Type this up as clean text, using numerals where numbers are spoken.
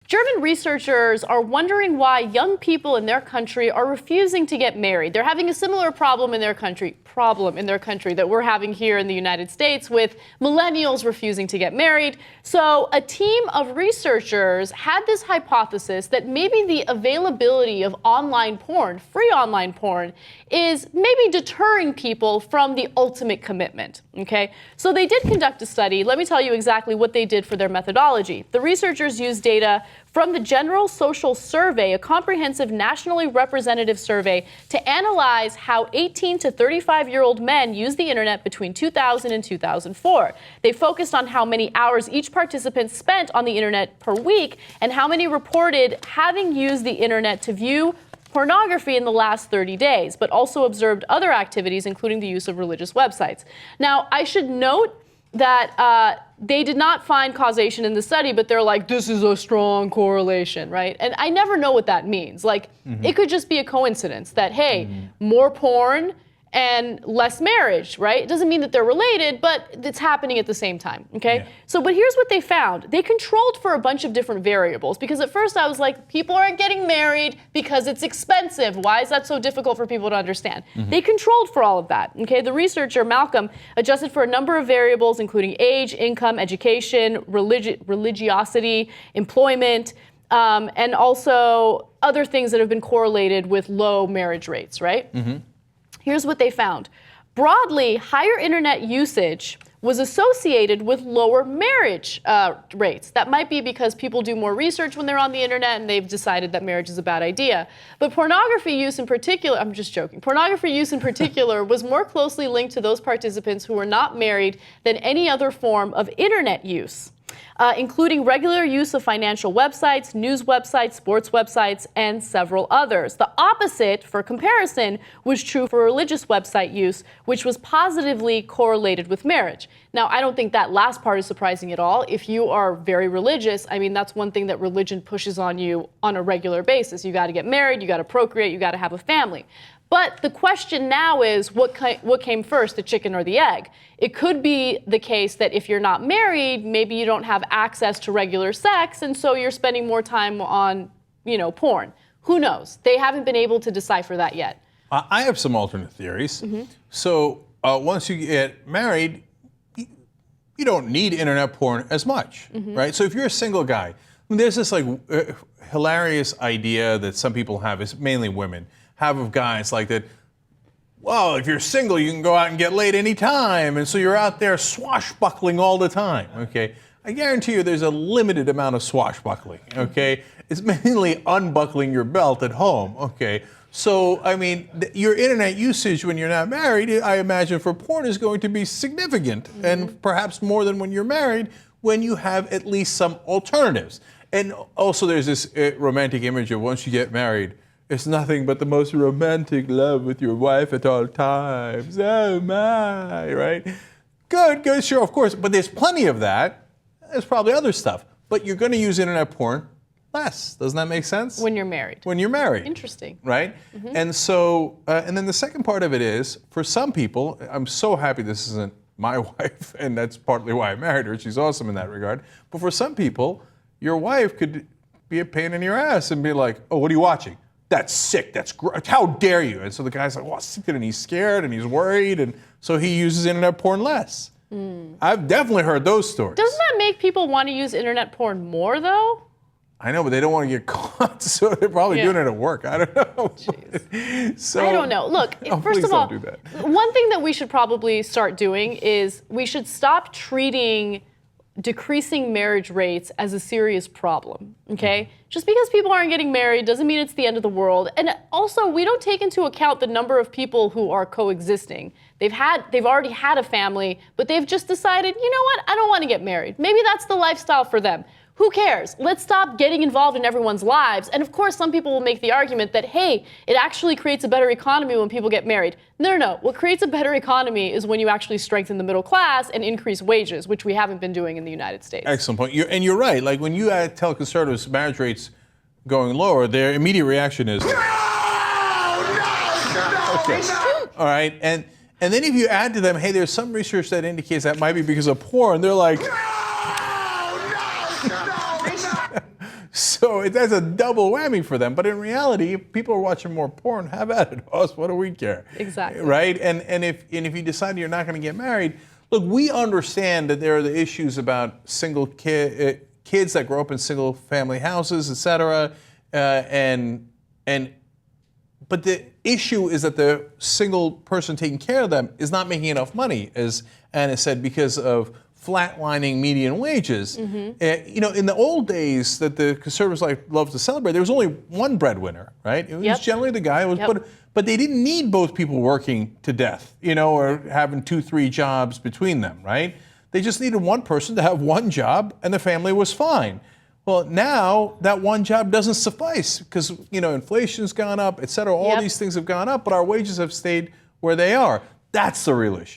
German researchers are wondering why young people in their country are refusing to get married. They're having a similar problem in their country that we're having here in the United States with millennials refusing to get married. So a team of researchers had this hypothesis that maybe the availability of online porn, free online porn, is maybe deterring people from the ultimate commitment, okay? So they did conduct a study. Let me tell you exactly what they did for their methodology. The researchers used data from the General Social Survey, a comprehensive nationally representative survey, to analyze how 18 to 35-year-old men used the internet between 2000 and 2004. They focused on how many hours each participant spent on the internet per week and how many reported having used the internet to view pornography in the last 30 days, but also observed other activities, including the use of religious websites. Now, I should note that they did not find causation in the study, but they're like, this is a strong correlation, right? And I never know what that means. Like, it could just be a coincidence that, hey, more porn and less marriage, right? It doesn't mean that they're related, but it's happening at the same time, okay? Yeah. So, but here's what they found. They controlled for a bunch of different variables, because at first I was like, people aren't getting married because it's expensive. Why is that so difficult for people to understand? They controlled for all of that, okay? The researcher, Malcolm, adjusted for a number of variables, including age, income, education, religiosity, employment, and also other things that have been correlated with low marriage rates, right? Here's what they found. Broadly, higher internet usage was associated with lower marriage rates. That might be because people do more research when they're on the internet and they've decided that marriage is a bad idea. But pornography use in particular, I'm just joking, pornography use in particular was more closely linked to those participants who were not married than any other form of internet use. Including regular use of financial websites, news websites, sports websites, and several others. The opposite, for comparison, was true for religious website use, which was positively correlated with marriage. Now, I don't think that last part is surprising at all. If you are very religious, I mean, that's one thing that religion pushes on you on a regular basis. You got to get married, you got to procreate, you got to have a family. But the question now is, what came first, the chicken or the egg? It could be the case that if you're not married, maybe you don't have access to regular sex, and so you're spending more time on, porn. Who knows? They haven't been able to decipher that yet. I have some alternate theories. So once you get married, you don't need internet porn as much, right? So if you're a single guy, there's this hilarious idea that some people have, is mainly women, have of guys like that, well, if you're single, you can go out and get laid anytime, and so you're out there swashbuckling all the time, okay? I guarantee you there's a limited amount of swashbuckling, okay? It's mainly unbuckling your belt at home, okay? So, I mean, your internet usage when you're not married, I imagine for porn is going to be significant, and perhaps more than when you're married, when you have at least some alternatives. And also there's this romantic image of once you get married, it's nothing but the most romantic love with your wife at all times. Oh my, right? Good, sure, of course. But there's plenty of that. There's probably other stuff. But you're going to use internet porn less. Doesn't that make sense? When you're married. When you're married. Interesting. Right? And so, and then the second part of it is, for some people, I'm so happy this isn't my wife, and that's partly why I married her. She's awesome in that regard. But for some people, your wife could be a pain in your ass and be like, oh, what are you watching? That's sick, that's gross, how dare you? And so the guy's like, well, and he's scared and he's worried, and so he uses internet porn less. I've definitely heard those stories. Doesn't that make people want to use internet porn more, though? I know, but they don't want to get caught, so they're probably doing it at work. I don't know. So, I don't know. Look, first of all, do that. One thing that we should probably start doing is we should stop treating decreasing marriage rates as a serious problem, okay? Just because people aren't getting married doesn't mean it's the end of the world. And also, we don't take into account the number of people who are coexisting. They've already had a family, but they've just decided, you know what, I don't want to get married. Maybe that's the lifestyle for them. Who cares? Let's stop getting involved in everyone's lives. And of course, some people will make the argument that, hey, it actually creates a better economy when people get married. No. What creates a better economy is when you actually strengthen the middle class and increase wages, which we haven't been doing in the United States. Excellent point. You're right. Like when you tell conservatives marriage rates going lower, their immediate reaction is, no. Okay. All right. And then if you add to them, hey, there's some research that indicates that might be because of porn, they're like, So that's a double whammy for them. But in reality, if people are watching more porn, have at it, us. What do we care? Exactly. Right? And if you decide you're not going to get married, look, we understand that there are the issues about single kids that grow up in single family houses, et cetera, but the issue is that the single person taking care of them is not making enough money, as Anna said, because of flatlining median wages. In the old days that the conservatives love to celebrate, there was only one breadwinner, right? It was generally the guy who was, but they didn't need both people working to death, or having 2-3 jobs between them, right? They just needed one person to have one job, and the family was fine. Well, now that one job doesn't suffice because, inflation's gone up, et cetera. All these things have gone up, but our wages have stayed where they are. That's the real issue.